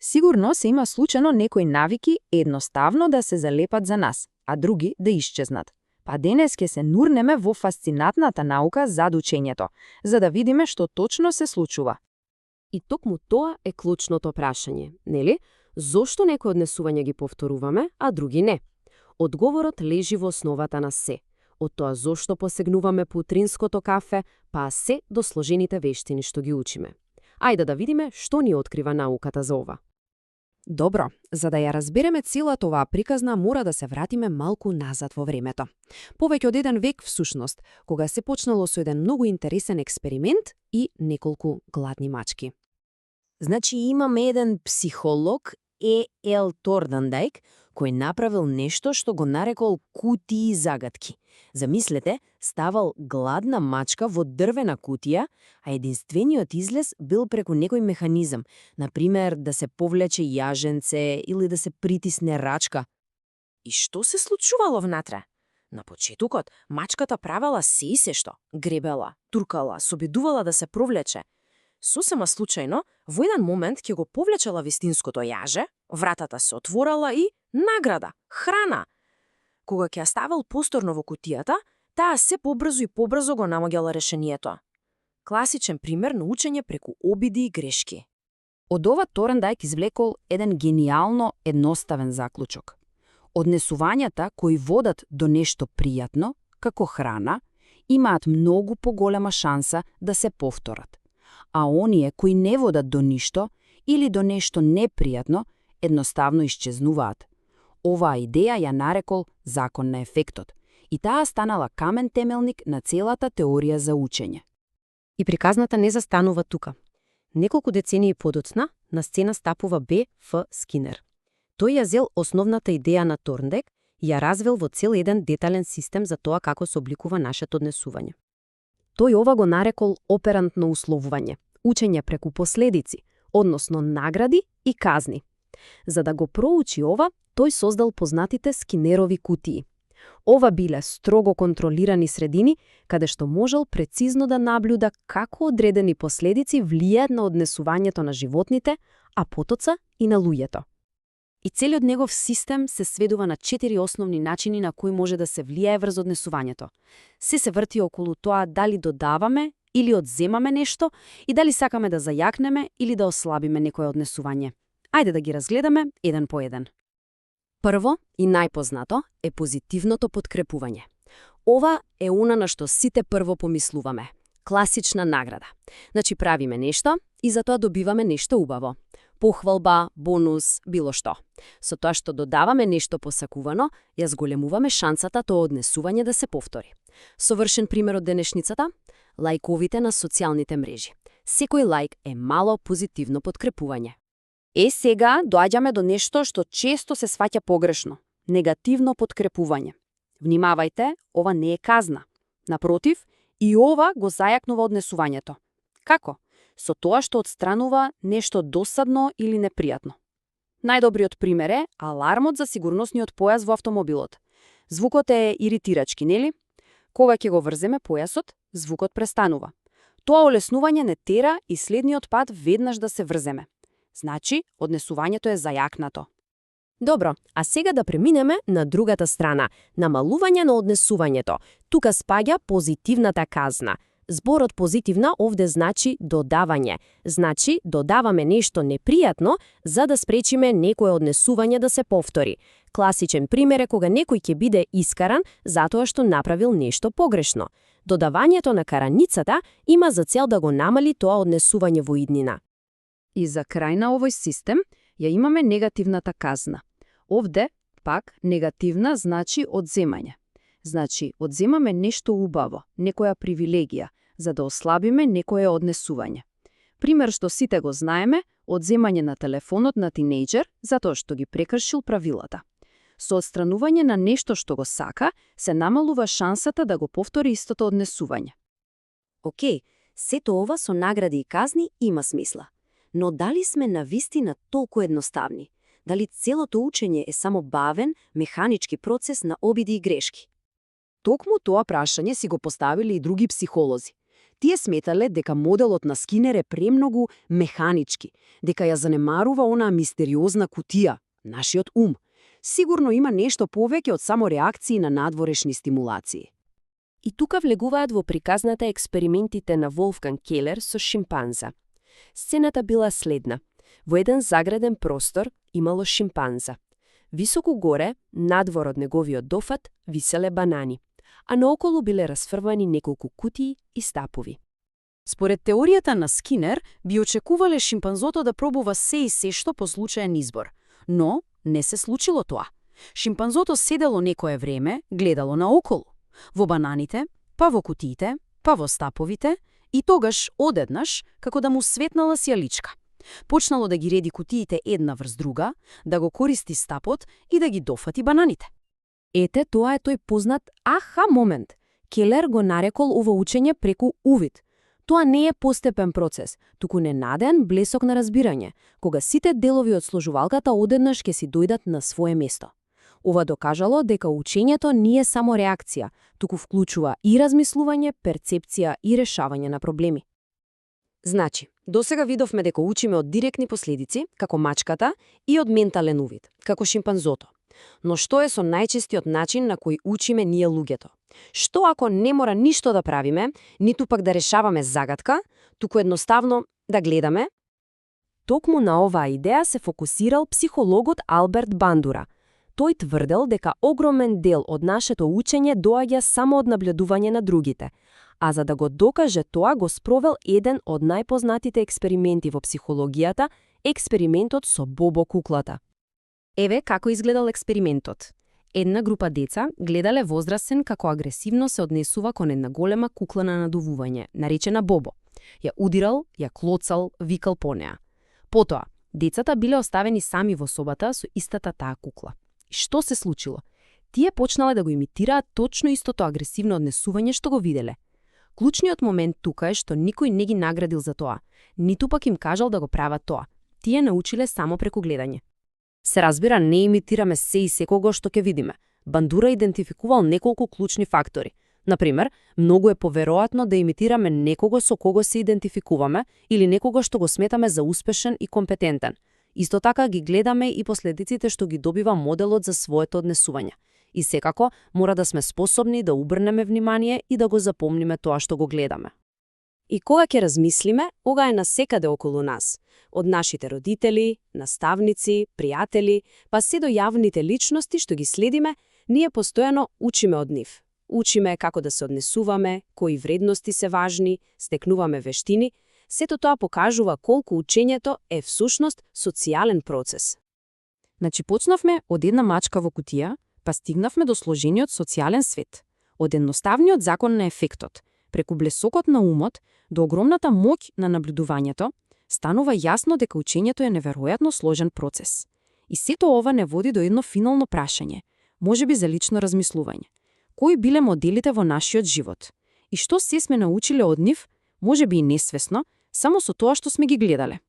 Сигурно се има случајно некои навики едноставно да се залепат за нас, а други да исчезнат. Па денес ќе се нурнеме во фасцинатната наука зад учењето, за да видиме што точно се случува. И токму тоа е клучното прашање, нели? Зошто некои однесувања ги повторуваме, а други не? Одговорот лежи во основата на се. Од тоа зошто посегнуваме по утринското кафе, па се до сложените вештини што ги учиме. Ајде да видиме што ни открива науката за ова. Добро, за да ја разбереме целата оваа приказна, мора да се вратиме малку назад во времето. Повеќе од еден век всушност, кога се почнало со еден многу интересен експеримент и неколку гладни мачки. Значи имаме еден психолог, Е.Л. Торндайк, кој направил нешто што го нарекол кутии загадки. Замислете, ставал гладна мачка во дрвена кутија, а единствениот излез бил преку некој механизам, например да се повлече јаженце или да се притисне рачка. И што се случувало внатре? На почетокот, мачката правела се и се што. Гребела, туркала, собидувала да се провлече. Сосема случајно, во еден момент ќе го повлечела вистинското јаже, вратата се отворала и награда, храна. Кога ќе ја ставил посторно во кутијата, таа се побрзо и побрзо го наоѓала решението. Класичен пример на учење преку обиди и грешки. Од ова Торндайк извлекол еден генијално едноставен заклучок. Однесувањата кои водат до нешто пријатно, како храна, имаат многу поголема шанса да се повторат. А оние кои не водат до ништо или до нешто непријатно, едноставно исчезнуваат. Оваа идеја ја нарекол закон на ефектот и таа станала камен темелник на целата теорија за учење. И приказната не застанува тука. Неколку децении подоцна на сцена стапува Б.Ф. Скинер. Тој ја зел основната идеја на Торндайк и ја развил во цел еден детален систем за тоа како се обликува нашето однесување. Тој ова го нарекол оперантно условување, учење преку последици, односно награди и казни. За да го проучи ова, тој создал познатите Скинерови кутии. Ова биле строго контролирани средини, каде што можел прецизно да наблюда како одредени последици влијаат на однесувањето на животните, а потоца и на луѓето. И целиот негов систем се сведува на 4 основни начини на кои може да се влијае врз однесувањето. Се врти околу тоа дали додаваме или одземаме нешто и дали сакаме да зајакнеме или да ослабиме некое однесување. Ајде да ги разгледаме еден по еден. Прво и најпознато е позитивното подкрепување. Ова е она на што сите прво помислуваме. Класична награда. Значи правиме нешто и за тоа добиваме нешто убаво. Похвалба, бонус, било што. Со тоа што додаваме нешто посакувано, ја зголемуваме шансата тоа однесување да се повтори. Совршен пример од денешницата – лајковите на социјалните мрежи. Секој лајк е мало позитивно подкрепување. Сега доаѓаме до нешто што често се сваќа погрешно – негативно подкрепување. Внимавајте, ова не е казна. Напротив, и ова го зајакнува однесувањето. Како? Со тоа што отстранува нешто досадно или непријатно. Најдобриот пример е алармот за сигурносниот појас во автомобилот. Звукот е иритирачки, нели? Кога ќе го врземе појасот, звукот престанува. Тоа олеснување не тера и следниот пат веднаш да се врземе. Значи, однесувањето е зајакнато. Добро, а сега да преминеме на другата страна, намалување на однесувањето. Тука спаѓа позитивната казна. Зборот позитивна овде значи додавање. Значи, додаваме нешто непријатно за да спречиме некое однесување да се повтори. Класичен пример е кога некој ќе биде искаран затоа што направил нешто погрешно. Додавањето на караницата има за цел да го намали тоа однесување во иднина. И за крај на овој систем ја имаме негативната казна. Овде, пак, негативна значи одземање. Значи, одземаме нешто убаво, некоја привилегија, за да ослабиме некое однесување. Пример што сите го знаеме, одземање на телефонот на тинејџер затоа што ги прекршил правилата. Со отстранување на нешто што го сака, се намалува шансата да го повтори истото однесување. Океј, сето ова со награди и казни има смисла. Но дали сме навистина толку едноставни? Дали целото учење е само бавен, механички процес на обиди и грешки? Токму тоа прашање си го поставили и други психолози. Тие сметале дека моделот на Скинер е премногу механички, дека ја занемарува онаа мистериозна кутија, нашиот ум. Сигурно има нешто повеќе од само реакции на надворешни стимулации. И тука влегуваат во приказната експериментите на Волфганг Келер со шимпанза. Сцената била следна. Во еден заграден простор имало шимпанза. Високо горе, надвор од неговиот дофат, виселе банани, а наоколу биле расфрвани неколку кутии и стапови. Според теоријата на Скинер, би очекувале шимпанзото да пробува се и се што по случаен избор. Но не се случило тоа. Шимпанзото седело некое време, гледало наоколу. Во бананите, па во кутиите, па во стаповите и тогаш одеднаш, како да му светнала сјаличка. Почнало да ги реди кутиите една врз друга, да го користи стапот и да ги дофати бананите. Ете, тоа е тој познат аха момент. Келер го нарекол ова учење преку увид. Тоа не е постепен процес, туку ненаден блесок на разбирање, кога сите делови од сложувалката одеднаш ќе си дојдат на свое место. Ова докажало дека учењето не е само реакција, туку вклучува и размислување, перцепција и решавање на проблеми. Значи, досега видовме дека учиме од директни последици, како мачката, и од ментален увид, како шимпанзото. Но што е со најчестиот начин на кој учиме ние луѓето? Што ако не мора ништо да правиме, ниту пак да решаваме загадка, туку едноставно да гледаме? Токму на оваа идеја се фокусирал психологот Алберт Бандура. Тој тврдел дека огромен дел од нашето учење доаѓа само од наблюдување на другите, а за да го докаже тоа го спровел еден од најпознатите експерименти во психологијата, експериментот со Бобо куклата. Еве како изгледал експериментот. Една група деца гледале возрастен како агресивно се однесува кон една голема кукла на надувување, наречена Бобо. Ја удирал, ја клоцал, викал по неа. Потоа, децата биле оставени сами во собата со истата таа кукла. И што се случило? Тие почнале да го имитираат точно истото агресивно однесување што го виделе. Клучниот момент тука е што никој не ги наградил за тоа, ниту пак им кажал да го прават тоа. Тие научиле само преку гледање. Се разбира, не имитираме се и секого што ќе видиме. Бандура идентификувал неколку клучни фактори. Например, многу е поверојатно да имитираме некого со кого се идентификуваме или некого што го сметаме за успешен и компетентен. Исто така ги гледаме и последиците што ги добива моделот за своето однесување. И секако, мора да сме способни да обрнеме внимание и да го запомниме тоа што го гледаме. И кога ќе размислиме, ога е насекаде околу нас. Од нашите родители, наставници, пријатели, па се до јавните личности што ги следиме, ние постојано учиме од нив. Учиме како да се однесуваме, кои вредности се важни, стекнуваме вештини. Сето тоа покажува колку учењето е всушност социјален процес. Значи почнавме од една мачка во кутија, па стигнавме до сложениот социјален свет. Од едноставниот закон на ефектот, преку блесокот на умот, до огромната моќ на наблюдувањето, станува јасно дека учењето е неверојатно сложен процес. И сето ова не води до едно финално прашање, можеби за лично размислување. Кои биле моделите во нашиот живот? И што се сме научиле од нив, можеби и несвесно, само со тоа што сме ги гледале?